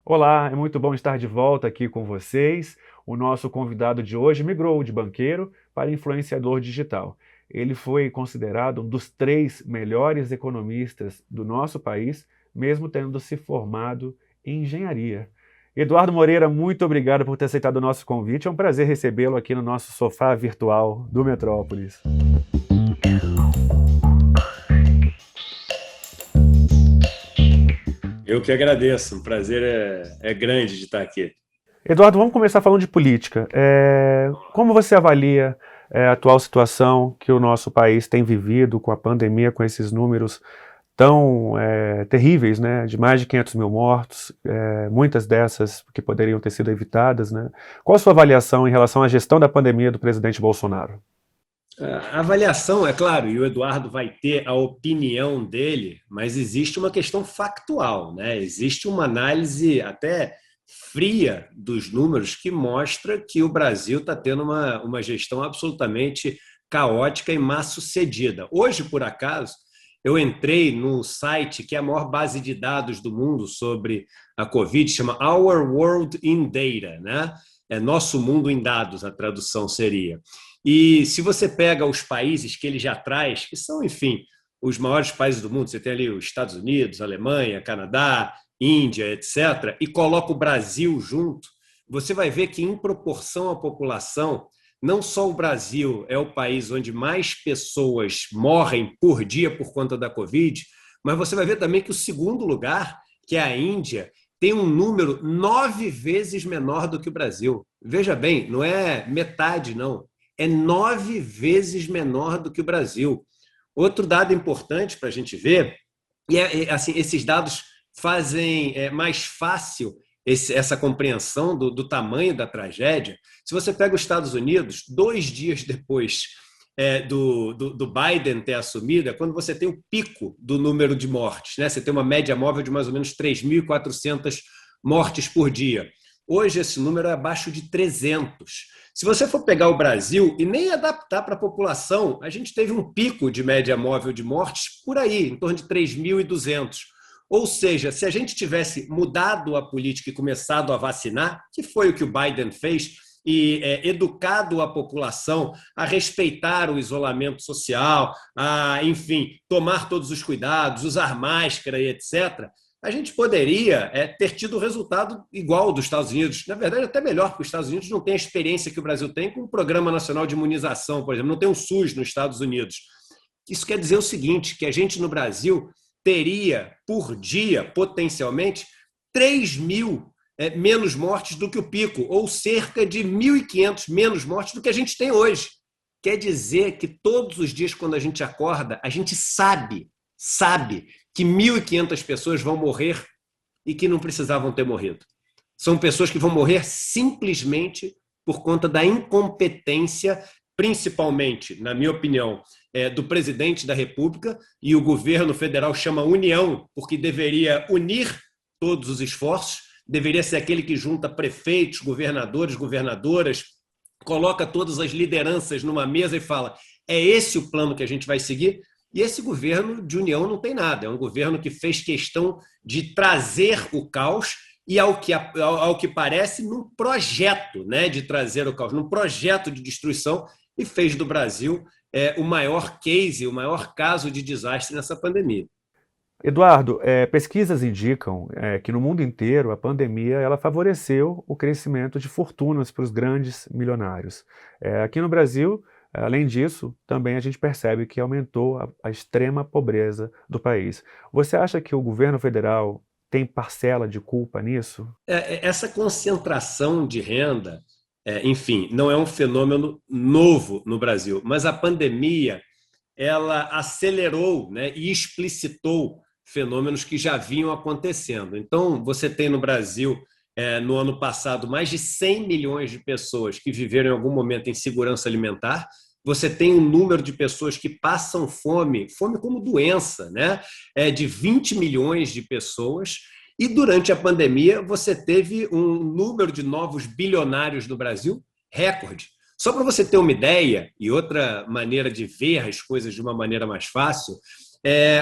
Olá, é muito bom estar de volta aqui com vocês. O nosso convidado de hoje migrou de banqueiro para influenciador digital. Ele foi considerado um dos três melhores economistas do nosso país, mesmo tendo se formado em engenharia. Eduardo Moreira, muito obrigado por ter aceitado o nosso convite. É um prazer recebê-lo aqui no nosso sofá virtual do Metrópolis. Eu que agradeço, um prazer é grande de estar aqui. Eduardo, vamos começar falando de política. Como você avalia a atual situação que o nosso país tem vivido com a pandemia, com esses números tão terríveis, né, de mais de 500 mil mortos, muitas dessas que poderiam ter sido evitadas, né? Qual a sua avaliação em relação à gestão da pandemia do presidente Bolsonaro? A avaliação, é claro, e o Eduardo vai ter a opinião dele, mas existe uma questão factual, né? Existe uma análise até fria dos números que mostra que o Brasil está tendo uma gestão absolutamente caótica e má sucedida. Hoje, por acaso, eu entrei no site que é a maior base de dados do mundo sobre a Covid, chama Our World in Data, né? É Nosso Mundo em Dados, a tradução seria. E se você pega os países que ele já traz, que são, enfim, os maiores países do mundo, você tem ali os Estados Unidos, Alemanha, Canadá, Índia, etc., e coloca o Brasil junto, você vai ver que, em proporção à população, não só o Brasil é o país onde mais pessoas morrem por dia por conta da Covid, mas você vai ver também que o segundo lugar, que é a Índia, tem um número 9 vezes menor do que o Brasil. Veja bem, não é metade, não. É 9 vezes menor do que o Brasil. Outro dado importante para a gente ver, assim, esses dados fazem mais fácil essa compreensão do tamanho da tragédia. Se você pega os Estados Unidos, 2 dias depois do Biden ter assumido, é quando você tem o pico do número de mortes, né? Você tem uma média móvel de mais ou menos 3.400 mortes por dia. Hoje esse número é abaixo de 300. Se você for pegar o Brasil e nem adaptar para a população, a gente teve um pico de média móvel de mortes por aí, em torno de 3.200. Ou seja, se a gente tivesse mudado a política e começado a vacinar, que foi o que o Biden fez, e educado a população a respeitar o isolamento social, a, enfim, tomar todos os cuidados, usar máscara e etc., a gente poderia ter tido o resultado igual ao dos Estados Unidos. Na verdade, até melhor, porque os Estados Unidos não têm a experiência que o Brasil tem com o Programa Nacional de Imunização, por exemplo, não tem um SUS nos Estados Unidos. Isso quer dizer o seguinte, que a gente no Brasil teria, por dia, potencialmente, 3.000 menos mortes do que o pico, ou cerca de 1.500 menos mortes do que a gente tem hoje. Quer dizer que todos os dias, quando a gente acorda, a gente sabe que 1.500 pessoas vão morrer e que não precisavam ter morrido. São pessoas que vão morrer simplesmente por conta da incompetência, principalmente, na minha opinião, do presidente da República, e o governo federal chama União, porque deveria unir todos os esforços, deveria ser aquele que junta prefeitos, governadores, governadoras, coloca todas as lideranças numa mesa e fala: é esse o plano que a gente vai seguir? E esse governo de união não tem nada. É um governo que fez questão de trazer o caos e, ao que parece, num projeto, né, de trazer o caos, num projeto de destruição, e fez do Brasil o maior case, o maior caso de desastre nessa pandemia. Eduardo, pesquisas indicam que no mundo inteiro a pandemia ela favoreceu o crescimento de fortunas para os grandes milionários. Aqui no Brasil, além disso, também a gente percebe que aumentou a extrema pobreza do país. Você acha que o governo federal tem parcela de culpa nisso? Essa concentração de renda, enfim, não é um fenômeno novo no Brasil, mas a pandemia ela acelerou, né, e explicitou fenômenos que já vinham acontecendo. Então, você tem no Brasil, no ano passado, mais de 100 milhões de pessoas que viveram em algum momento em segurança alimentar. Você tem um número de pessoas que passam fome, fome como doença, né? De 20 milhões de pessoas. E durante a pandemia, você teve um número de novos bilionários no Brasil recorde. Só para você ter uma ideia, e outra maneira de ver as coisas de uma maneira mais fácil,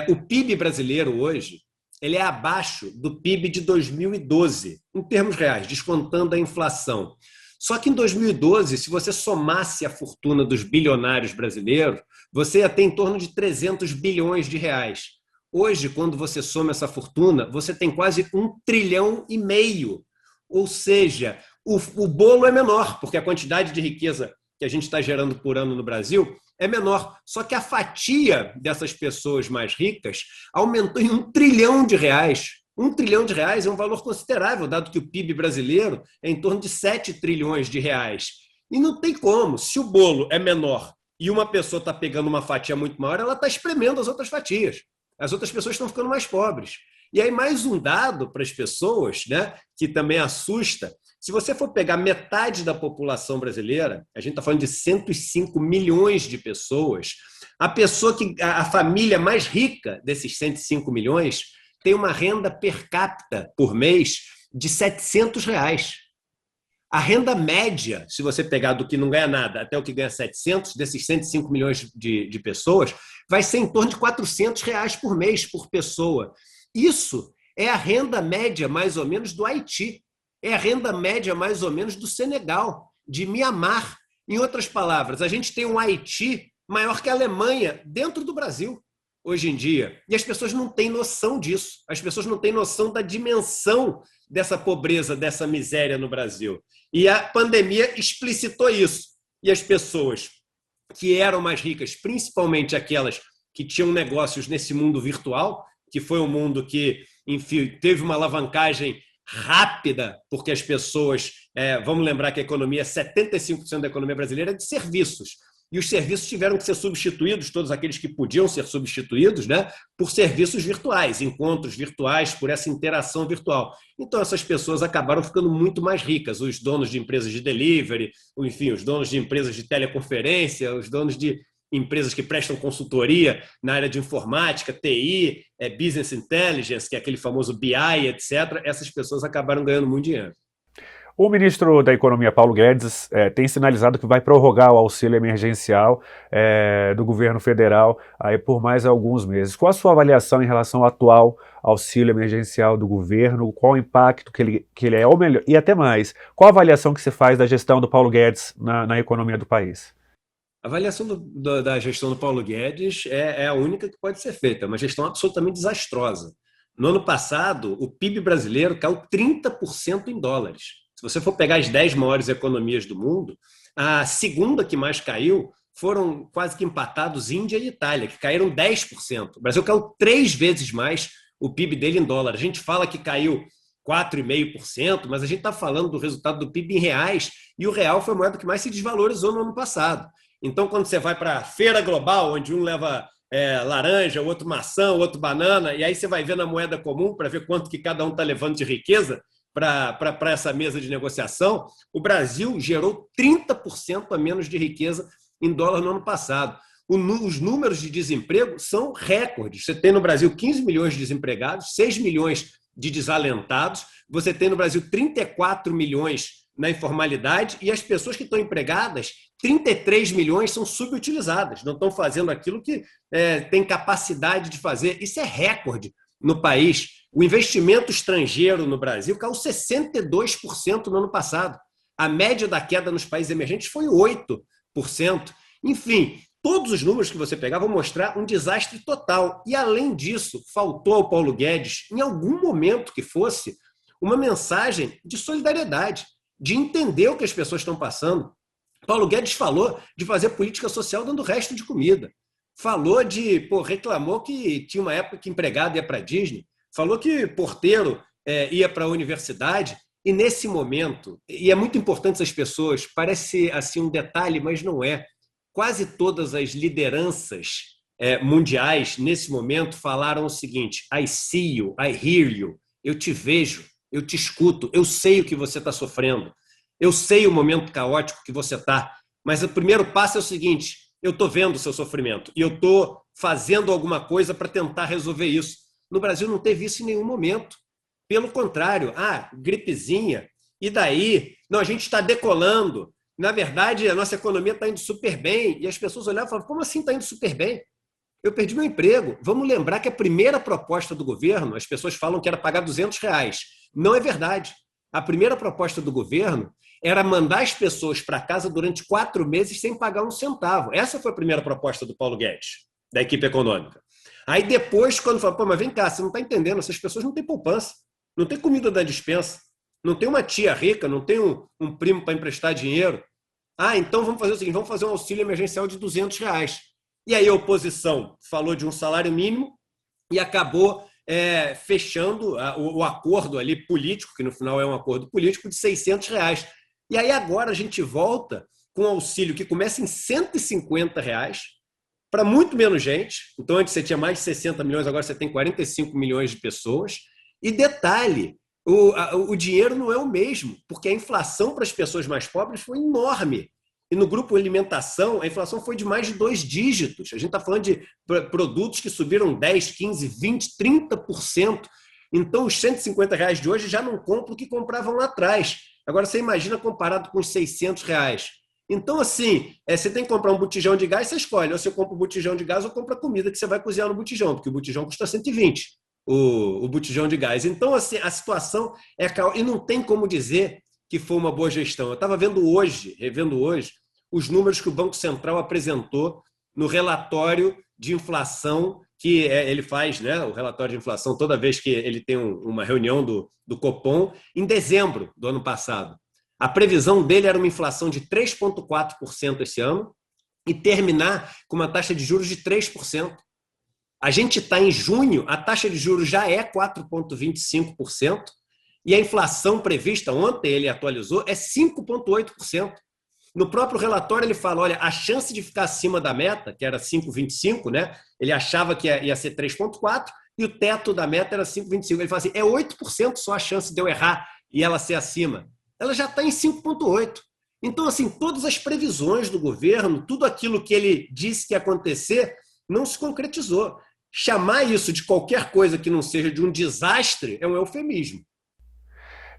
o PIB brasileiro hoje ele é abaixo do PIB de 2012, em termos reais, descontando a inflação. Só que em 2012, se você somasse a fortuna dos bilionários brasileiros, você ia ter em torno de 300 bilhões de reais. Hoje, quando você soma essa fortuna, você tem quase 1,5 trilhão. Ou seja, o bolo é menor, porque a quantidade de riqueza que a gente está gerando por ano no Brasil é menor. Só que a fatia dessas pessoas mais ricas aumentou em 1 trilhão de reais. 1 trilhão de reais é um valor considerável, dado que o PIB brasileiro é em torno de 7 trilhões de reais. E não tem como. Se o bolo é menor e uma pessoa está pegando uma fatia muito maior, ela está espremendo as outras fatias. As outras pessoas estão ficando mais pobres. E aí, mais um dado para as pessoas, né, que também assusta. Se você for pegar metade da população brasileira, a gente está falando de 105 milhões de pessoas, a família mais rica desses 105 milhões tem uma renda per capita por mês de R$ 700. A renda média, se você pegar do que não ganha nada até o que ganha 700, desses 105 milhões de pessoas, vai ser em torno de R$ 400 por mês por pessoa. Isso é a renda média, mais ou menos, do Haiti. É a renda média, mais ou menos, do Senegal, de Mianmar. Em outras palavras, a gente tem um Haiti maior que a Alemanha dentro do Brasil, hoje em dia. E as pessoas não têm noção disso. As pessoas não têm noção da dimensão dessa pobreza, dessa miséria no Brasil. E a pandemia explicitou isso. E as pessoas que eram mais ricas, principalmente aquelas que tinham negócios nesse mundo virtual, que foi um mundo que, enfim, teve uma alavancagem rápida, porque as pessoas, vamos lembrar que a economia, 75% da economia brasileira é de serviços, e os serviços tiveram que ser substituídos, todos aqueles que podiam ser substituídos, né, por serviços virtuais, encontros virtuais, por essa interação virtual. Então, essas pessoas acabaram ficando muito mais ricas, os donos de empresas de delivery, enfim, os donos de empresas de teleconferência, os donos de empresas que prestam consultoria na área de informática, TI, Business Intelligence, que é aquele famoso BI, etc., essas pessoas acabaram ganhando muito dinheiro. O ministro da Economia, Paulo Guedes, tem sinalizado que vai prorrogar o auxílio emergencial do governo federal aí por mais alguns meses. Qual a sua avaliação em relação ao atual auxílio emergencial do governo? Qual o impacto que ele é, ou melhor, e até mais, qual a avaliação que você faz da gestão do Paulo Guedes na economia do país? A avaliação da gestão do Paulo Guedes é a única que pode ser feita, uma gestão absolutamente desastrosa. No ano passado, o PIB brasileiro caiu 30% em dólares. Se você for pegar as 10 maiores economias do mundo, a segunda que mais caiu foram quase que empatados Índia e Itália, que caíram 10%. O Brasil caiu 3 vezes mais o PIB dele em dólar. A gente fala que caiu 4,5%, mas a gente está falando do resultado do PIB em reais, e o real foi a moeda que mais se desvalorizou no ano passado. Então, quando você vai para a feira global, onde um leva laranja, o outro maçã, o outro banana, e aí você vai ver na moeda comum para ver quanto que cada um está levando de riqueza para essa mesa de negociação, o Brasil gerou 30% a menos de riqueza em dólar no ano passado. Os números de desemprego são recordes. Você tem no Brasil 15 milhões de desempregados, 6 milhões de desalentados, você tem no Brasil 34 milhões na informalidade, e as pessoas que estão empregadas, 33 milhões são subutilizadas, não estão fazendo aquilo que tem capacidade de fazer. Isso é recorde no país. O investimento estrangeiro no Brasil caiu 62% no ano passado. A média da queda nos países emergentes foi 8%. Enfim, todos os números que você pegar vão mostrar um desastre total. E, além disso, faltou ao Paulo Guedes, em algum momento que fosse, uma mensagem de solidariedade, de entender o que as pessoas estão passando. Paulo Guedes falou de fazer política social dando resto de comida. Falou reclamou que tinha uma época que empregado ia para a Disney. Falou que porteiro ia para a universidade. E nesse momento, e é muito importante essas pessoas, parece assim um detalhe, mas não é. Quase todas as lideranças mundiais, nesse momento, falaram o seguinte: I see you, I hear you. Eu te vejo, eu te escuto, eu sei o que você está sofrendo. Eu sei o momento caótico que você está. Mas o primeiro passo é o seguinte: eu estou vendo o seu sofrimento e eu estou fazendo alguma coisa para tentar resolver isso. No Brasil não teve isso em nenhum momento. Pelo contrário, gripezinha, e daí? Não, a gente está decolando. Na verdade, a nossa economia está indo super bem. E as pessoas olhavam e falavam: como assim está indo super bem? eu perdi meu emprego. Vamos lembrar que a primeira proposta do governo, as pessoas falam que era pagar R$ 200. Não é verdade. A primeira proposta do governo era mandar as pessoas para casa durante 4 meses sem pagar um centavo. Essa foi a primeira proposta do Paulo Guedes, da equipe econômica. Aí depois, quando fala, pô, mas vem cá, você não está entendendo, essas pessoas não têm poupança, não tem comida da despensa, não tem uma tia rica, não tem um primo para emprestar dinheiro. Ah, então vamos fazer o seguinte, vamos fazer um auxílio emergencial de R$ 200. E aí a oposição falou de um salário mínimo e acabou fechando o acordo ali político, que no final é um acordo político, de R$ 600. E aí agora a gente volta com um auxílio que começa em R$ 150 para muito menos gente. Então antes você tinha mais de 60 milhões, agora você tem 45 milhões de pessoas. E detalhe, o dinheiro não é o mesmo, porque a inflação para as pessoas mais pobres foi enorme. E no grupo alimentação, a inflação foi de mais de 2 dígitos. A gente está falando de produtos que subiram 10, 15, 20, 30%. Então, os R$ 150 de hoje já não compram o que compravam lá atrás. Agora, você imagina comparado com os R$ 600. Então, assim, você tem que comprar um botijão de gás, você escolhe. Ou você compra um botijão de gás ou compra comida que você vai cozinhar no botijão, porque o botijão custa 120, o botijão de gás. Então, assim, a situação é caótica. E não tem como dizer que foi uma boa gestão. Eu estava revendo hoje, os números que o Banco Central apresentou no relatório de inflação que ele faz, né, o relatório de inflação, toda vez que ele tem uma reunião do Copom, em dezembro do ano passado. A previsão dele era uma inflação de 3,4% esse ano e terminar com uma taxa de juros de 3%. A gente está em junho, a taxa de juros já é 4,25% e a inflação prevista, ontem ele atualizou, é 5,8%. No próprio relatório ele fala, olha, a chance de ficar acima da meta, que era 5,25, né? Ele achava que ia ser 3,4 e o teto da meta era 5,25. Ele fala assim, é 8% só a chance de eu errar e ela ser acima. Ela já está em 5,8. Então, assim, todas as previsões do governo, tudo aquilo que ele disse que ia acontecer, não se concretizou. Chamar isso de qualquer coisa que não seja de um desastre é um eufemismo.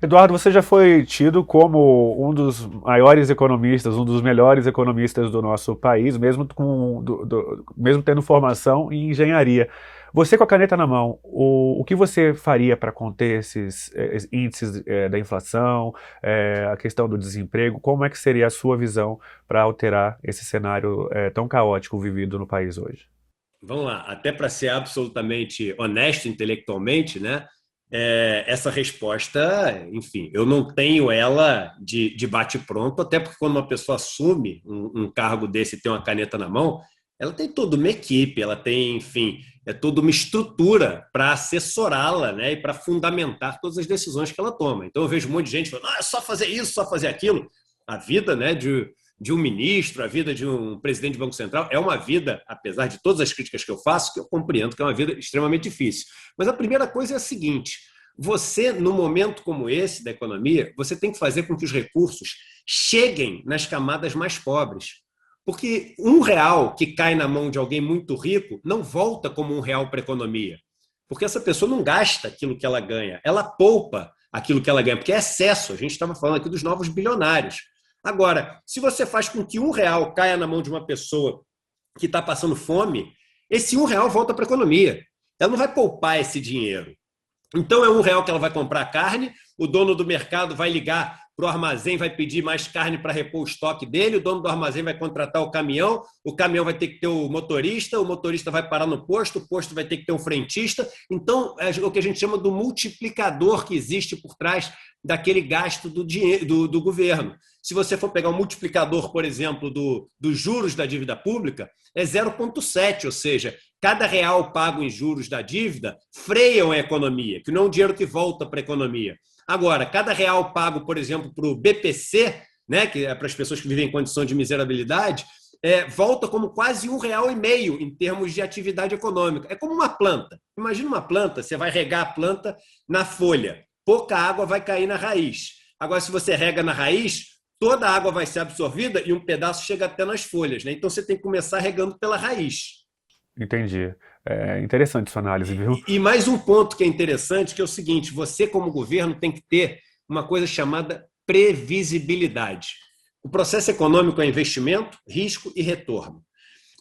Eduardo, você já foi tido como um dos maiores economistas, um dos melhores economistas do nosso país, mesmo, mesmo tendo formação em engenharia. Você com a caneta na mão, o que você faria para conter esses índices da inflação, a questão do desemprego? Como é que seria a sua visão para alterar esse cenário tão caótico vivido no país hoje? Vamos lá, até para ser absolutamente honesto intelectualmente, né? Essa resposta, enfim, eu não tenho ela de bate-pronto, até porque quando uma pessoa assume um cargo desse e tem uma caneta na mão, ela tem toda uma equipe, ela tem, enfim, toda uma estrutura para assessorá-la, né, e para fundamentar todas as decisões que ela toma. Então eu vejo um monte de gente falando, é só fazer isso, só fazer aquilo. A vida, né, de um ministro, a vida de um presidente de Banco Central é uma vida, apesar de todas as críticas que eu faço, que eu compreendo que é uma vida extremamente difícil. Mas a primeira coisa é a seguinte, você, num momento como esse da economia, você tem que fazer com que os recursos cheguem nas camadas mais pobres. Porque R$ 1 que cai na mão de alguém muito rico não volta como R$ 1 para a economia. Porque essa pessoa não gasta aquilo que ela ganha, ela poupa aquilo que ela ganha, porque é excesso. A gente estava falando aqui dos novos bilionários. Agora, se você faz com que R$ 1 caia na mão de uma pessoa que está passando fome, esse R$ 1 volta para a economia. Ela não vai poupar esse dinheiro. Então é R$ 1 que ela vai comprar carne, o dono do mercado vai ligar para o armazém, vai pedir mais carne para repor o estoque dele, o dono do armazém vai contratar o caminhão vai ter que ter o motorista vai parar no posto, o posto vai ter que ter um frentista. Então, é o que a gente chama do multiplicador que existe por trás daquele gasto do governo. Se você for pegar o multiplicador, por exemplo, dos juros da dívida pública, é 0,7, ou seja, cada R$ 1 pago em juros da dívida freiam a economia, que não é um dinheiro que volta para a economia. Agora, cada R$ 1 pago, por exemplo, para o BPC, né, que é para as pessoas que vivem em condição de miserabilidade, volta como quase R$ 1,5 em termos de atividade econômica. É como uma planta. Imagina uma planta, você vai regar a planta na folha. Pouca água vai cair na raiz. Agora, se você rega na raiz, toda a água vai ser absorvida e um pedaço chega até nas folhas, né? Então, você tem que começar regando pela raiz. Entendi. É interessante sua análise, viu? E mais um ponto que é interessante, que é o seguinte, você como governo tem que ter uma coisa chamada previsibilidade. O processo econômico é investimento, risco e retorno.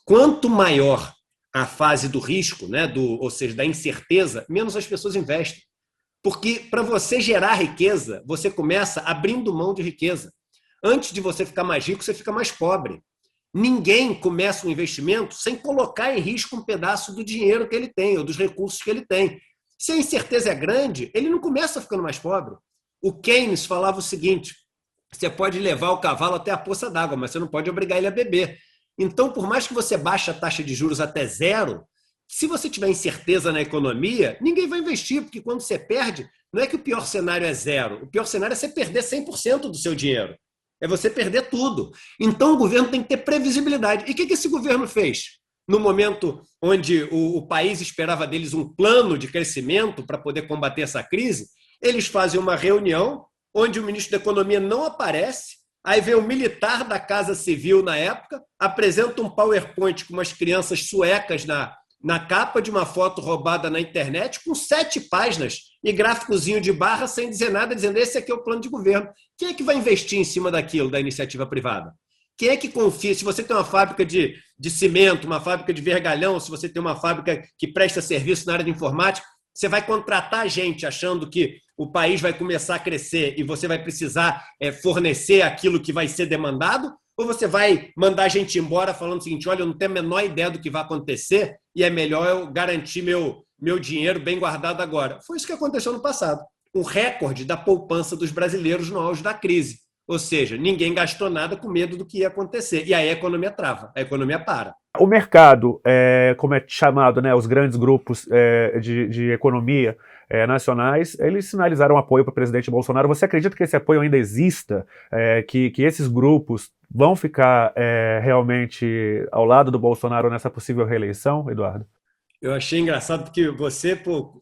Quanto maior a fase do risco, né, ou seja, da incerteza, menos as pessoas investem. Porque para você gerar riqueza, você começa abrindo mão de riqueza. Antes de você ficar mais rico, você fica mais pobre. Ninguém começa um investimento sem colocar em risco um pedaço do dinheiro que ele tem, ou dos recursos que ele tem. Se a incerteza é grande, ele não começa ficando mais pobre. O Keynes falava o seguinte: você pode levar o cavalo até a poça d'água, mas você não pode obrigar ele a beber. Então, por mais que você baixe a taxa de juros até zero, se você tiver incerteza na economia, ninguém vai investir, porque quando você perde, não é que o pior cenário é zero. O pior cenário é você perder 100% do seu dinheiro. É você perder tudo. Então, o governo tem que ter previsibilidade. E o que esse governo fez? No momento onde o país esperava deles um plano de crescimento para poder combater essa crise, eles fazem uma reunião onde o ministro da Economia não aparece, aí vem o militar da Casa Civil na época, apresenta um PowerPoint com umas crianças suecas na capa de uma foto roubada na internet, com 7 páginas e gráficozinho de barra, sem dizer nada, dizendo esse aqui é o plano de governo. Quem é que vai investir em cima daquilo, da iniciativa privada? Quem é que confia? Se você tem uma fábrica de cimento, uma fábrica de vergalhão, se você tem uma fábrica que presta serviço na área de informática, você vai contratar gente achando que o país vai começar a crescer e você vai precisar fornecer aquilo que vai ser demandado? Ou você vai mandar a gente embora falando o seguinte: olha, eu não tenho a menor ideia do que vai acontecer e é melhor eu garantir meu dinheiro bem guardado agora? Foi isso que aconteceu no passado. Um recorde da poupança dos brasileiros no auge da crise. Ou seja, ninguém gastou nada com medo do que ia acontecer. E aí a economia trava, a economia para. O mercado, como é chamado, né, os grandes grupos de economia nacionais, eles sinalizaram apoio para o presidente Bolsonaro. Você acredita que esse apoio ainda exista? Que esses grupos vão ficar realmente ao lado do Bolsonaro nessa possível reeleição, Eduardo? Eu achei engraçado porque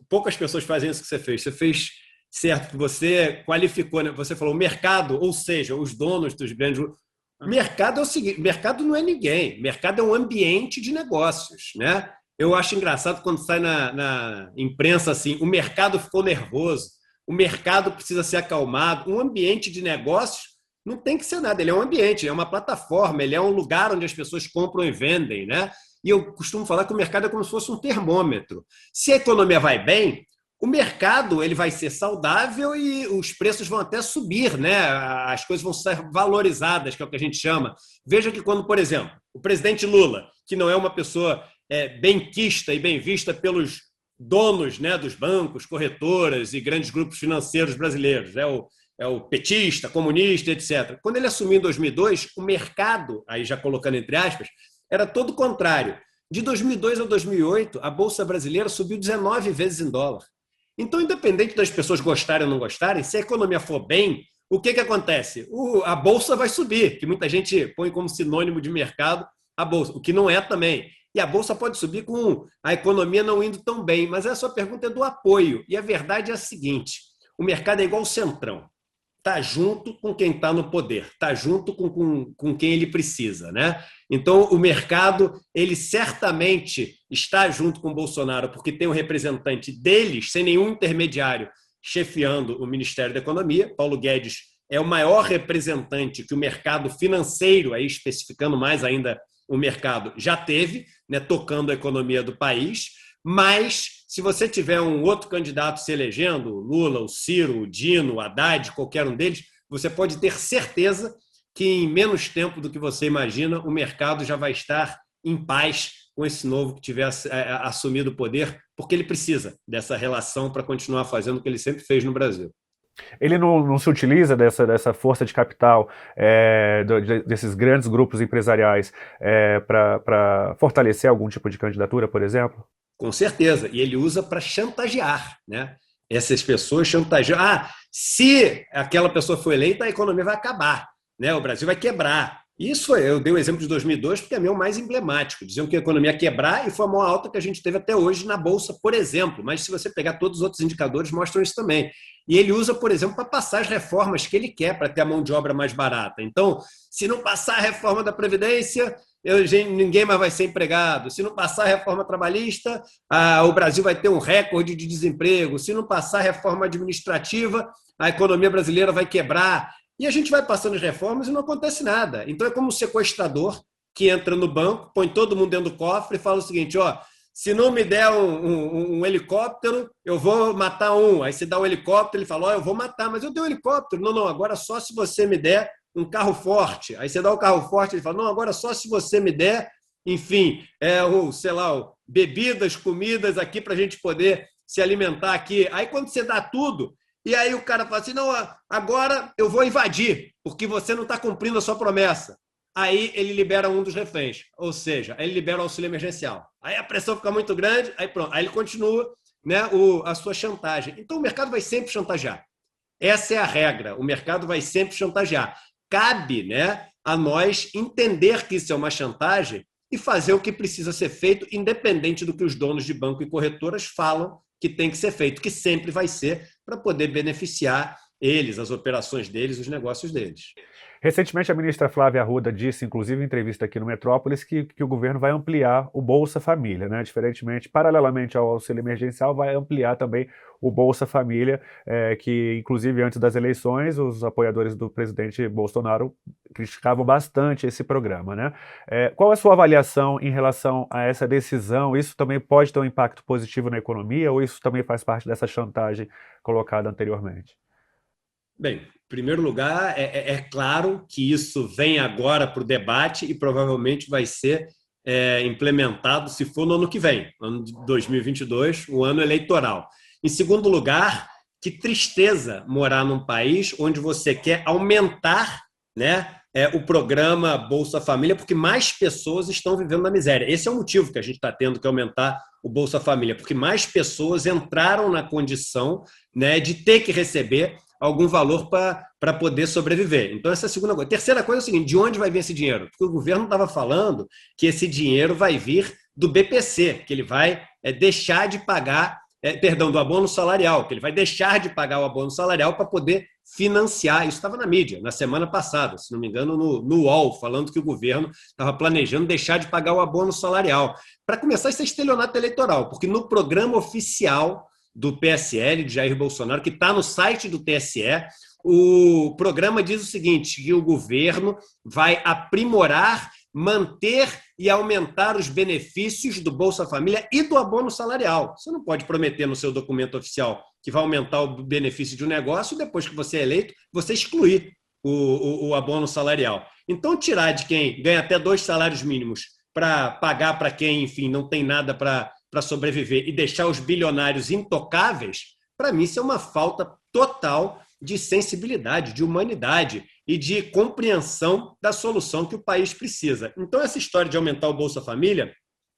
poucas pessoas fazem isso que você fez. Você fez certo, que você qualificou, né? Você falou o mercado, ou seja, os donos dos grandes grupos. Mercado é o seguinte: mercado não é ninguém, mercado é um ambiente de negócios, né? Eu acho engraçado quando sai na imprensa assim: o mercado ficou nervoso, o mercado precisa ser acalmado. Um ambiente de negócios não tem que ser nada, ele é um ambiente, ele é uma plataforma, ele é um lugar onde as pessoas compram e vendem, né? E eu costumo falar que o mercado é como se fosse um termômetro. Se a economia vai bem, o mercado ele vai ser saudável e os preços vão até subir, né? As coisas vão ser valorizadas, que é o que a gente chama. Veja que quando, por exemplo, o presidente Lula, que não é uma pessoa benquista e bem vista pelos donos, né, dos bancos, corretoras e grandes grupos financeiros brasileiros, é o petista, comunista, etc. Quando ele assumiu em 2002, o mercado, aí já colocando entre aspas, era todo o contrário. De 2002 a 2008, a Bolsa Brasileira subiu 19 vezes em dólar. Então, independente das pessoas gostarem ou não gostarem, se a economia for bem, o que acontece? A Bolsa vai subir, que muita gente põe como sinônimo de mercado a Bolsa, o que não é também. E a Bolsa pode subir com a economia não indo tão bem. Mas a sua pergunta é do apoio. E a verdade é a seguinte: o mercado é igual o Centrão. Está junto com quem está no poder, está junto com quem ele precisa, né? Então, o mercado, ele certamente está junto com o Bolsonaro, porque tem um representante deles, sem nenhum intermediário, chefiando o Ministério da Economia. Paulo Guedes é o maior representante que o mercado financeiro, aí especificando mais ainda o mercado, já teve, né, tocando a economia do país. Mas, se você tiver um outro candidato se elegendo, o Lula, o Ciro, o Dino, o Haddad, qualquer um deles, você pode ter certeza que em menos tempo do que você imagina, o mercado já vai estar em paz com esse novo que tiver assumido o poder, porque ele precisa dessa relação para continuar fazendo o que ele sempre fez no Brasil. Ele não se utiliza dessa força de capital, desses grandes grupos empresariais, para fortalecer algum tipo de candidatura, por exemplo? Com certeza. E ele usa para chantagear, né? Essas pessoas chantageiam. Se aquela pessoa for eleita, a economia vai acabar, né? O Brasil vai quebrar. Isso eu dei o exemplo de 2002 porque é meu mais emblemático. Diziam que a economia ia quebrar e foi a maior alta que a gente teve até hoje na Bolsa, por exemplo. Mas se você pegar todos os outros indicadores, mostram isso também. E ele usa, por exemplo, para passar as reformas que ele quer para ter a mão de obra mais barata. Então, se não passar a reforma da Previdência, ninguém mais vai ser empregado. Se não passar a reforma trabalhista, o Brasil vai ter um recorde de desemprego. Se não passar a reforma administrativa, a economia brasileira vai quebrar. E a gente vai passando as reformas e não acontece nada. Então é como um sequestrador que entra no banco, põe todo mundo dentro do cofre e fala o seguinte, ó, se não me der um helicóptero, eu vou matar um. Aí você dá o helicóptero, ele fala, ó, eu vou matar, mas eu dei um helicóptero. Não, agora só se você me der um carro forte. Aí você dá o carro forte, ele fala, não, agora só se você me der, enfim, sei lá, bebidas, comidas aqui para a gente poder se alimentar aqui. Aí quando você dá tudo, e aí o cara fala assim, não, agora eu vou invadir, porque você não está cumprindo a sua promessa. Aí ele libera um dos reféns, ou seja, ele libera o auxílio emergencial. Aí a pressão fica muito grande, aí pronto, aí ele continua, né, a sua chantagem. Então o mercado vai sempre chantagear. Essa é a regra, o mercado vai sempre chantagear. Cabe, né, a nós entender que isso é uma chantagem e fazer o que precisa ser feito, independente do que os donos de banco e corretoras falam que tem que ser feito, que sempre vai ser para poder beneficiar eles, as operações deles, os negócios deles. Recentemente, a ministra Flávia Arruda disse, inclusive em entrevista aqui no Metrópolis, que o governo vai ampliar o Bolsa Família, né? Diferentemente, paralelamente ao auxílio emergencial, vai ampliar também o Bolsa Família, que, inclusive, antes das eleições, os apoiadores do presidente Bolsonaro criticavam bastante esse programa, né? Qual é a sua avaliação em relação a essa decisão? Isso também pode ter um impacto positivo na economia ou isso também faz parte dessa chantagem colocada anteriormente? Bem, em primeiro lugar, é claro que isso vem agora para o debate e provavelmente vai ser implementado, se for no ano que vem, ano de 2022, o ano eleitoral. Em segundo lugar, que tristeza morar num país onde você quer aumentar, né, o programa Bolsa Família, porque mais pessoas estão vivendo na miséria. Esse é o motivo que a gente está tendo que aumentar o Bolsa Família, porque mais pessoas entraram na condição, né, de ter que receber algum valor para poder sobreviver. Então, essa é a segunda coisa. Terceira coisa é o seguinte, de onde vai vir esse dinheiro? Porque o governo estava falando que esse dinheiro vai vir do BPC, que ele vai deixar de pagar, do abono salarial, que ele vai deixar de pagar o abono salarial para poder financiar. Isso estava na mídia, na semana passada, se não me engano, no UOL, falando que o governo estava planejando deixar de pagar o abono salarial. Para começar, isso é estelionato eleitoral, porque no programa oficial do PSL, de Jair Bolsonaro, que está no site do TSE, o programa diz o seguinte, que o governo vai aprimorar, manter e aumentar os benefícios do Bolsa Família e do abono salarial. Você não pode prometer no seu documento oficial que vai aumentar o benefício de um negócio e depois que você é eleito, você excluir o abono salarial. Então, tirar de quem ganha até 2 salários mínimos para pagar para quem, enfim, não tem nada para sobreviver e deixar os bilionários intocáveis, para mim isso é uma falta total de sensibilidade, de humanidade e de compreensão da solução que o país precisa. Então, essa história de aumentar o Bolsa Família,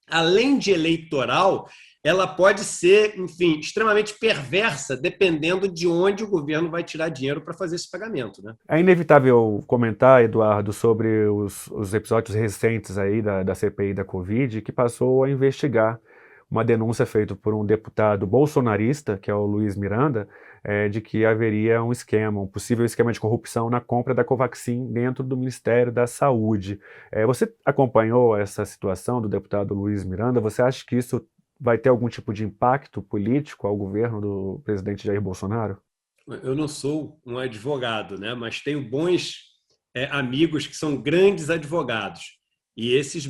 além de eleitoral, ela pode ser, enfim, extremamente perversa, dependendo de onde o governo vai tirar dinheiro para fazer esse pagamento, né? É inevitável comentar, Eduardo, sobre os episódios recentes aí da CPI da Covid, que passou a investigar uma denúncia feita por um deputado bolsonarista, que é o Luiz Miranda, de que haveria um esquema, um possível esquema de corrupção na compra da Covaxin dentro do Ministério da Saúde. Você acompanhou essa situação do deputado Luiz Miranda? Você acha que isso vai ter algum tipo de impacto político ao governo do presidente Jair Bolsonaro? Eu não sou um advogado, né? Mas tenho bons amigos que são grandes advogados. E esses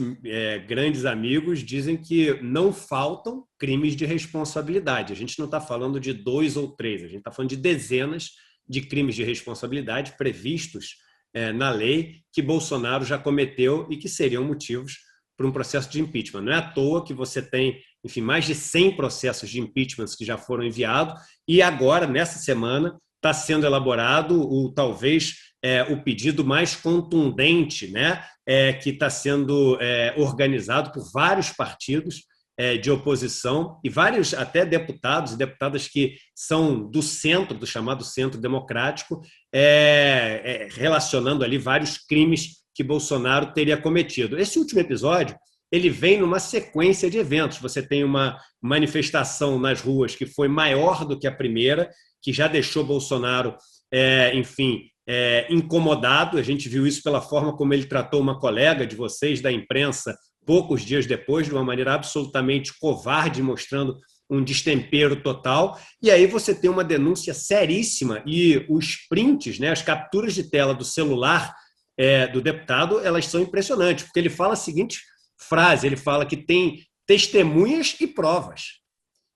grandes amigos dizem que não faltam crimes de responsabilidade. A gente não está falando de 2 ou 3, a gente está falando de dezenas de crimes de responsabilidade previstos na lei que Bolsonaro já cometeu e que seriam motivos para um processo de impeachment. Não é à toa que você tem, enfim, mais de 100 processos de impeachment que já foram enviados e agora, nessa semana, está sendo elaborado talvez o pedido mais contundente, né, que está sendo organizado por vários partidos de oposição e vários até deputados e deputadas que são do centro, do chamado centro democrático, relacionando ali vários crimes que Bolsonaro teria cometido. Esse último episódio, ele vem numa sequência de eventos. Você tem uma manifestação nas ruas que foi maior do que a primeira, que já deixou Bolsonaro, enfim, incomodado. A gente viu isso pela forma como ele tratou uma colega de vocês da imprensa poucos dias depois, de uma maneira absolutamente covarde, mostrando um destempero total. E aí você tem uma denúncia seríssima e os prints, né, as capturas de tela do celular do deputado, elas são impressionantes, porque ele fala a seguinte frase, ele fala que tem testemunhas e provas.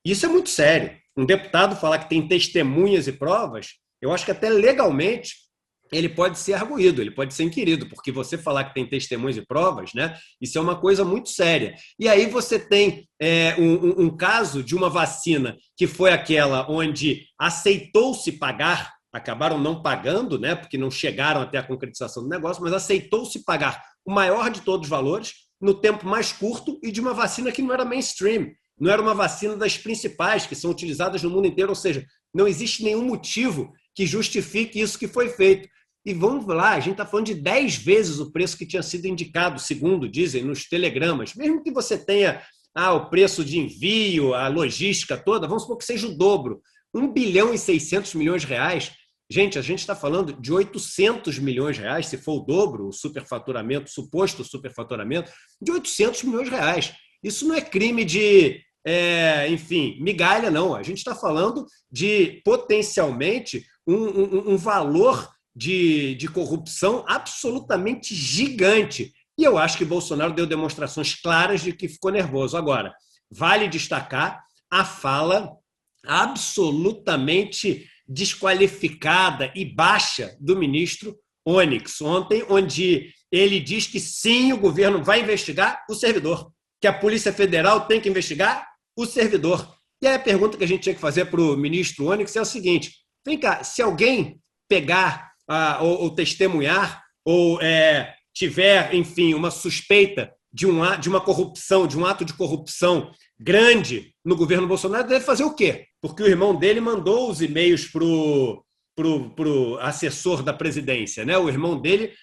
Isso é muito sério. Um deputado falar que tem testemunhas e provas, eu acho que até legalmente ele pode ser arguído, ele pode ser inquirido, porque você falar que tem testemunhas e provas, né, isso é uma coisa muito séria. E aí você tem um caso de uma vacina que foi aquela onde aceitou-se pagar, acabaram não pagando, né, porque não chegaram até a concretização do negócio, mas aceitou-se pagar o maior de todos os valores, no tempo mais curto, e de uma vacina que não era mainstream, não era uma vacina das principais, que são utilizadas no mundo inteiro, ou seja, não existe nenhum motivo que justifique isso que foi feito. E vamos lá, a gente está falando de 10 vezes o preço que tinha sido indicado, segundo dizem nos telegramas. Mesmo que você tenha o preço de envio, a logística toda, vamos supor que seja o dobro. 1 bilhão e 600 milhões de reais. Gente, a gente está falando de 800 milhões de reais, se for o dobro, o superfaturamento, suposto superfaturamento, de 800 milhões de reais. Isso não é crime de, enfim, migalha, não. A gente está falando de, potencialmente, um valor de corrupção absolutamente gigante. E eu acho que Bolsonaro deu demonstrações claras de que ficou nervoso. Agora, vale destacar a fala absolutamente desqualificada e baixa do ministro Onyx ontem, onde ele diz que sim, o governo vai investigar o servidor, que a Polícia Federal tem que investigar o servidor. E aí a pergunta que a gente tinha que fazer para o ministro Onyx é o seguinte: vem cá, se alguém pegar ou testemunhar ou tiver, enfim, uma suspeita de uma corrupção, de um ato de corrupção grande no governo Bolsonaro, deve fazer o quê? Porque o irmão dele mandou os e-mails para o assessor da presidência, né? O irmão dele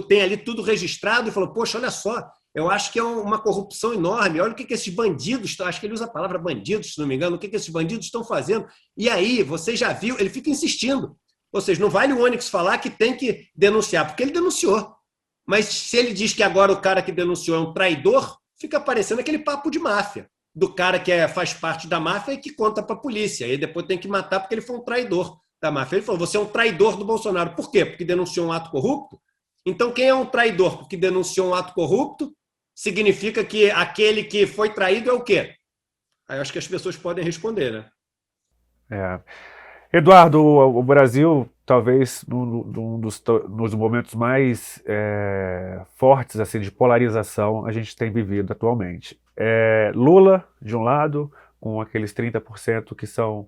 tem ali tudo registrado e falou: poxa, olha só, eu acho que é uma corrupção enorme, olha o que esses bandidos, acho que ele usa a palavra bandidos, se não me engano, o que esses bandidos estão fazendo. E aí, você já viu, ele fica insistindo. Ou seja, não vale o Onyx falar que tem que denunciar, porque ele denunciou. Mas se ele diz que agora o cara que denunciou é um traidor, fica parecendo aquele papo de máfia, do cara que faz parte da máfia e que conta para a polícia. E depois tem que matar porque ele foi um traidor da máfia. Ele falou: você é um traidor do Bolsonaro. Por quê? Porque denunciou um ato corrupto? Então, quem é um traidor porque denunciou um ato corrupto, significa que aquele que foi traído é o quê? Aí eu acho que as pessoas podem responder, né? Eduardo, o Brasil, talvez nos momentos mais fortes assim, de polarização, a gente tem vivido atualmente. Lula, de um lado, com aqueles 30% que são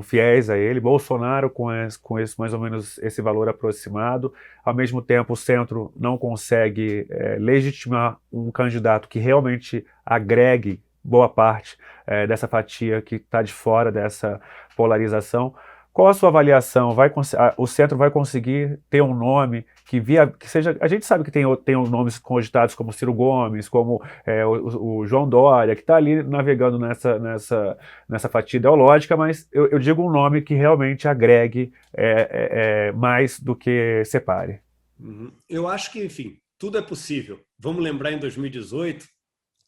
fiéis a ele, Bolsonaro com esse, mais ou menos esse valor aproximado. Ao mesmo tempo, o centro não consegue legitimar um candidato que realmente agregue boa parte dessa fatia que está de fora dessa polarização. Qual a sua avaliação? O centro vai conseguir ter um nome que seja... A gente sabe que tem nomes cogitados como Ciro Gomes, como o João Dória, que está ali navegando nessa fatia ideológica, mas eu digo um nome que realmente agregue mais do que separe. Eu acho que, enfim, tudo é possível. Vamos lembrar em 2018,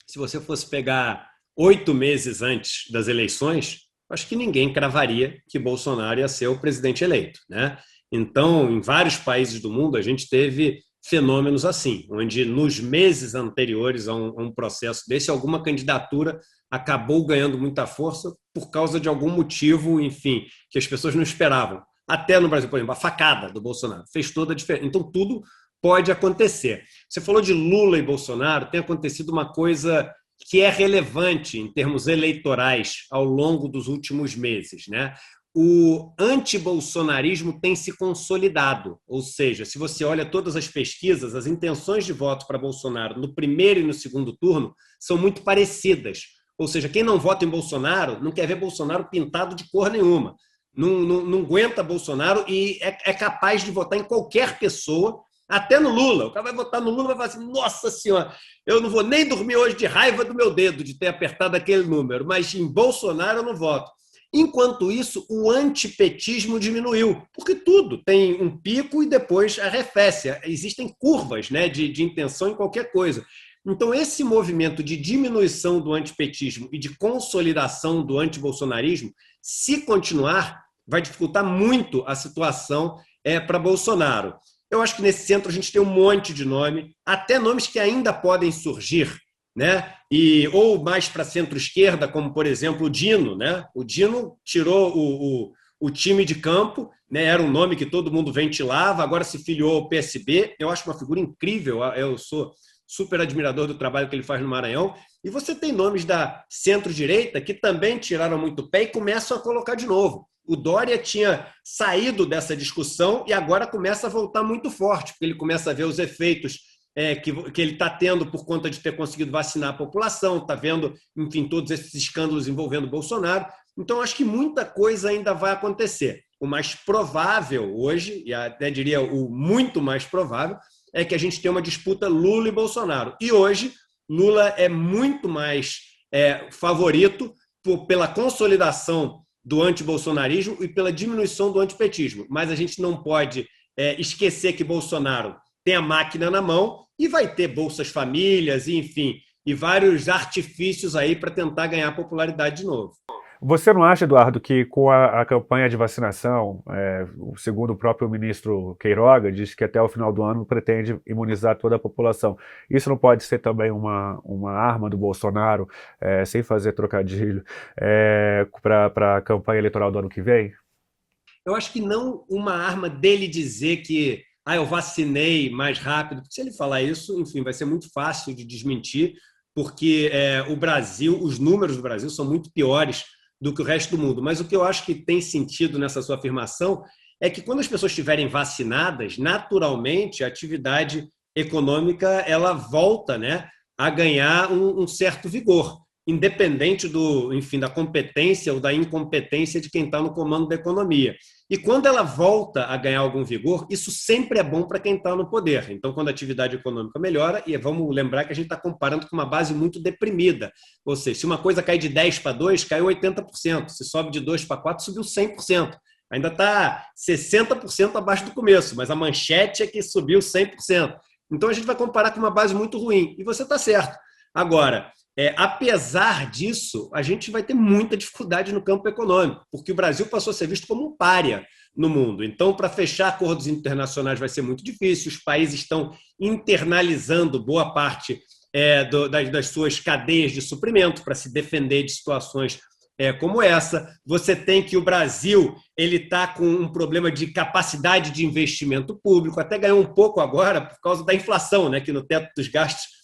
se você fosse pegar 8 meses antes das eleições, acho que ninguém cravaria que Bolsonaro ia ser o presidente eleito, né? Então, em vários países do mundo, a gente teve fenômenos assim, onde nos meses anteriores a um processo desse, alguma candidatura acabou ganhando muita força por causa de algum motivo, enfim, que as pessoas não esperavam. Até no Brasil, por exemplo, a facada do Bolsonaro fez toda a diferença. Então, tudo pode acontecer. Você falou de Lula e Bolsonaro, tem acontecido uma coisa que é relevante em termos eleitorais ao longo dos últimos meses, né? O antibolsonarismo tem se consolidado, ou seja, se você olha todas as pesquisas, as intenções de voto para Bolsonaro no primeiro e no segundo turno são muito parecidas. Ou seja, quem não vota em Bolsonaro não quer ver Bolsonaro pintado de cor nenhuma, não aguenta Bolsonaro e é capaz de votar em qualquer pessoa, até no Lula. O cara vai votar no Lula e vai falar assim: nossa senhora, eu não vou nem dormir hoje de raiva do meu dedo de ter apertado aquele número, mas em Bolsonaro eu não voto. Enquanto isso, o antipetismo diminuiu, porque tudo tem um pico e depois arrefece. Existem curvas, né, de intenção em qualquer coisa. Então, esse movimento de diminuição do antipetismo e de consolidação do antibolsonarismo, se continuar, vai dificultar muito a situação para Bolsonaro. Eu acho que nesse centro a gente tem um monte de nome, até nomes que ainda podem surgir, né? Ou mais para centro-esquerda, como, por exemplo, o Dino. Né? O Dino tirou o time de campo, né? Era um nome que todo mundo ventilava, agora se filiou ao PSB. Eu acho uma figura incrível, eu sou super admirador do trabalho que ele faz no Maranhão. E você tem nomes da centro-direita que também tiraram muito pé e começam a colocar de novo. O Dória tinha saído dessa discussão e agora começa a voltar muito forte, porque ele começa a ver os efeitos que ele está tendo por conta de ter conseguido vacinar a população, está vendo, enfim, todos esses escândalos envolvendo o Bolsonaro. Então, acho que muita coisa ainda vai acontecer. O mais provável hoje, e até diria o muito mais provável, é que a gente tenha uma disputa Lula e Bolsonaro. E hoje, Lula é muito mais favorito pela consolidação do antibolsonarismo e pela diminuição do antipetismo. Mas a gente não pode esquecer que Bolsonaro tem a máquina na mão e vai ter Bolsas Famílias, enfim, e vários artifícios aí para tentar ganhar popularidade de novo. Você não acha, Eduardo, que com a campanha de vacinação, segundo o próprio ministro Queiroga, diz que até o final do ano pretende imunizar toda a população. Isso não pode ser também uma arma do Bolsonaro, sem fazer trocadilho, para a campanha eleitoral do ano que vem? Eu acho que não uma arma dele dizer que eu vacinei mais rápido, porque se ele falar isso, enfim, vai ser muito fácil de desmentir, porque o Brasil, os números do Brasil são muito piores do que o resto do mundo. Mas o que eu acho que tem sentido nessa sua afirmação é que quando as pessoas estiverem vacinadas, naturalmente a atividade econômica ela volta, né, a ganhar um certo vigor, independente da competência ou da incompetência de quem está no comando da economia. E quando ela volta a ganhar algum vigor, isso sempre é bom para quem está no poder. Então, quando a atividade econômica melhora, e vamos lembrar que a gente está comparando com uma base muito deprimida, ou seja, se uma coisa cai de 10 para 2, caiu 80%, se sobe de 2 para 4, subiu 100%. Ainda está 60% abaixo do começo, mas a manchete é que subiu 100%. Então, a gente vai comparar com uma base muito ruim, e você está certo. Agora, apesar disso, a gente vai ter muita dificuldade no campo econômico, porque o Brasil passou a ser visto como um pária no mundo. Então, para fechar acordos internacionais vai ser muito difícil, os países estão internalizando boa parte das suas cadeias de suprimento para se defender de situações como essa. Você tem que o Brasil está com um problema de capacidade de investimento público, até ganhou um pouco agora por causa da inflação, né, que no teto dos gastos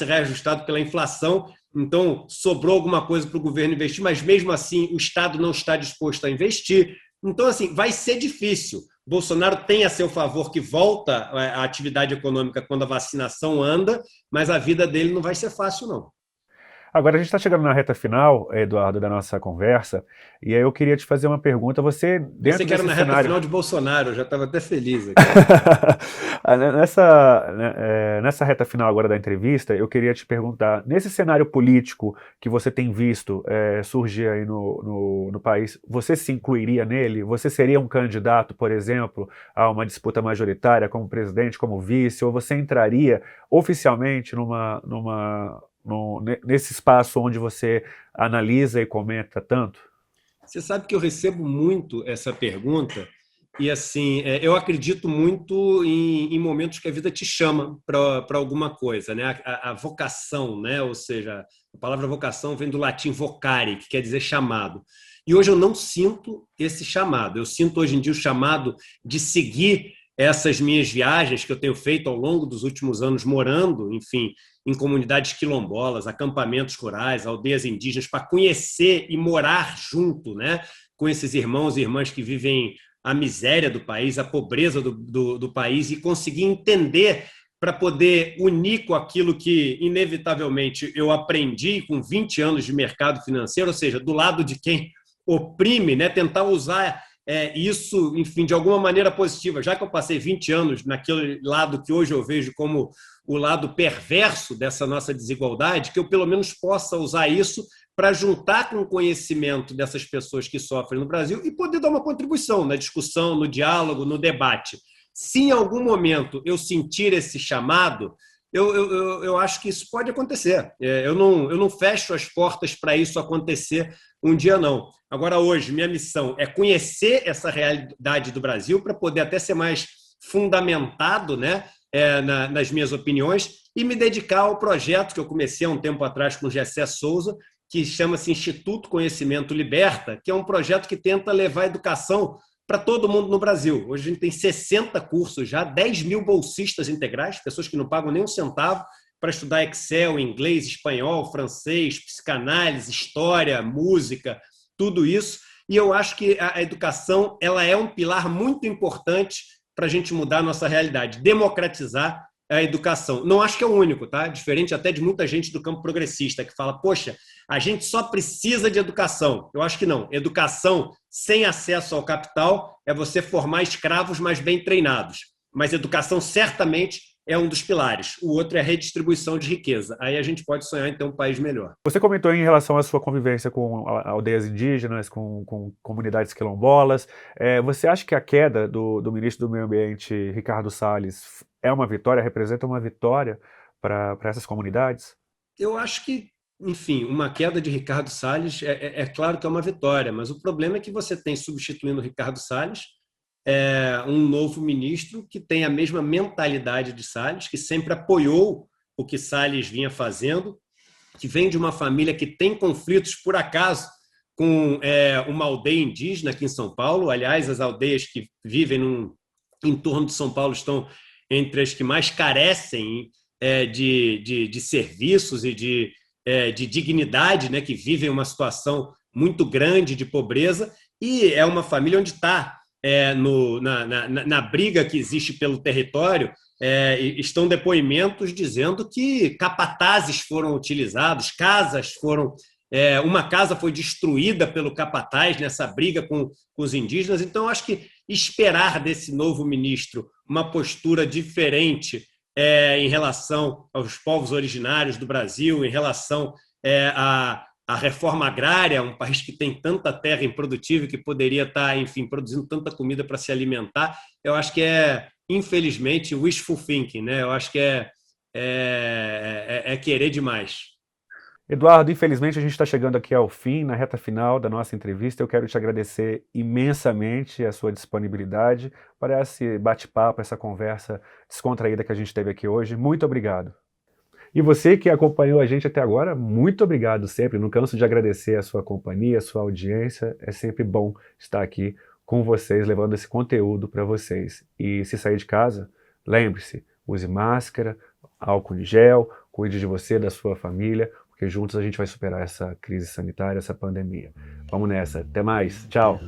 é reajustado pela inflação, então sobrou alguma coisa para o governo investir, mas mesmo assim o Estado não está disposto a investir. Então, assim, vai ser difícil. Bolsonaro tem a seu favor que volta a atividade econômica quando a vacinação anda, mas a vida dele não vai ser fácil, não. Agora, a gente está chegando na reta final, Eduardo, da nossa conversa, e aí eu queria te fazer uma pergunta. Você, dentro que era desse na cenário... reta final de Bolsonaro, eu já estava até feliz aqui. Nessa reta final agora da entrevista, eu queria te perguntar, nesse cenário político que você tem visto surgir aí no país, você se incluiria nele? Você seria um candidato, por exemplo, a uma disputa majoritária como presidente, como vice, ou você entraria oficialmente nesse espaço onde você analisa e comenta tanto? Você sabe que eu recebo muito essa pergunta e, assim, eu acredito muito em momentos que a vida te chama para alguma coisa, né? A vocação, né? Ou seja, a palavra vocação vem do latim vocare, que quer dizer chamado. E hoje eu não sinto esse chamado. Eu sinto hoje em dia o chamado de seguir essas minhas viagens que eu tenho feito ao longo dos últimos anos, morando, enfim, em comunidades quilombolas, acampamentos rurais, aldeias indígenas, para conhecer e morar junto, né, com esses irmãos e irmãs que vivem a miséria do país, a pobreza do país, e conseguir entender para poder unir com aquilo que, inevitavelmente, eu aprendi com 20 anos de mercado financeiro, ou seja, do lado de quem oprime, né, tentar usar isso, enfim, de alguma maneira positiva, já que eu passei 20 anos naquele lado que hoje eu vejo como o lado perverso dessa nossa desigualdade, que eu pelo menos possa usar isso para juntar com o conhecimento dessas pessoas que sofrem no Brasil e poder dar uma contribuição na discussão, no diálogo, no debate. Se em algum momento eu sentir esse chamado, eu acho que isso pode acontecer. Eu não fecho as portas para isso acontecer um dia, não. Agora, hoje, minha missão é conhecer essa realidade do Brasil para poder até ser mais fundamentado, né, nas minhas opiniões, e me dedicar ao projeto que eu comecei há um tempo atrás com o Gessé Souza, que chama-se Instituto Conhecimento Liberta, que é um projeto que tenta levar a educação para todo mundo no Brasil. Hoje a gente tem 60 cursos já, 10 mil bolsistas integrais, pessoas que não pagam nem um centavo para estudar Excel, inglês, espanhol, francês, psicanálise, história, música, tudo isso. E eu acho que a educação ela é um pilar muito importante para a gente mudar a nossa realidade, democratizar a educação. Não acho que é o único, tá? Diferente até de muita gente do campo progressista que fala, poxa, a gente só precisa de educação. Eu acho que não. Educação sem acesso ao capital é você formar escravos mais bem treinados. Mas educação certamente é um dos pilares. O outro é a redistribuição de riqueza. Aí a gente pode sonhar em ter um país melhor. Você comentou em relação à sua convivência com aldeias indígenas, com comunidades quilombolas. Você acha que a queda do ministro do Meio Ambiente, Ricardo Salles, é uma vitória, representa uma vitória para essas comunidades? Eu acho que, enfim, uma queda de Ricardo Salles é claro que é uma vitória, mas o problema é que você tem, substituindo o Ricardo Salles, um novo ministro que tem a mesma mentalidade de Salles, que sempre apoiou o que Salles vinha fazendo, que vem de uma família que tem conflitos, por acaso, com uma aldeia indígena aqui em São Paulo. Aliás, as aldeias que vivem no entorno de São Paulo estão entre as que mais carecem de serviços e de dignidade, né, que vivem uma situação muito grande de pobreza, e é uma família onde está na briga que existe pelo território. Estão depoimentos dizendo que capatazes foram utilizados, casas foram... uma casa foi destruída pelo capataz nessa briga com os indígenas. Então, acho que esperar desse novo ministro uma postura diferente em relação aos povos originários do Brasil, em relação à reforma agrária, um país que tem tanta terra improdutível que poderia estar, enfim, produzindo tanta comida para se alimentar, eu acho que infelizmente, wishful thinking, né? Eu acho que é querer demais. Eduardo, infelizmente a gente está chegando aqui ao fim, na reta final da nossa entrevista. Eu quero te agradecer imensamente a sua disponibilidade para esse bate-papo, essa conversa descontraída que a gente teve aqui hoje. Muito obrigado. E você que acompanhou a gente até agora, muito obrigado sempre. Não canso de agradecer a sua companhia, a sua audiência. É sempre bom estar aqui com vocês, levando esse conteúdo para vocês. E se sair de casa, lembre-se, use máscara, álcool em gel, cuide de você, da sua família, porque juntos a gente vai superar essa crise sanitária, essa pandemia. Vamos nessa. Até mais. Tchau.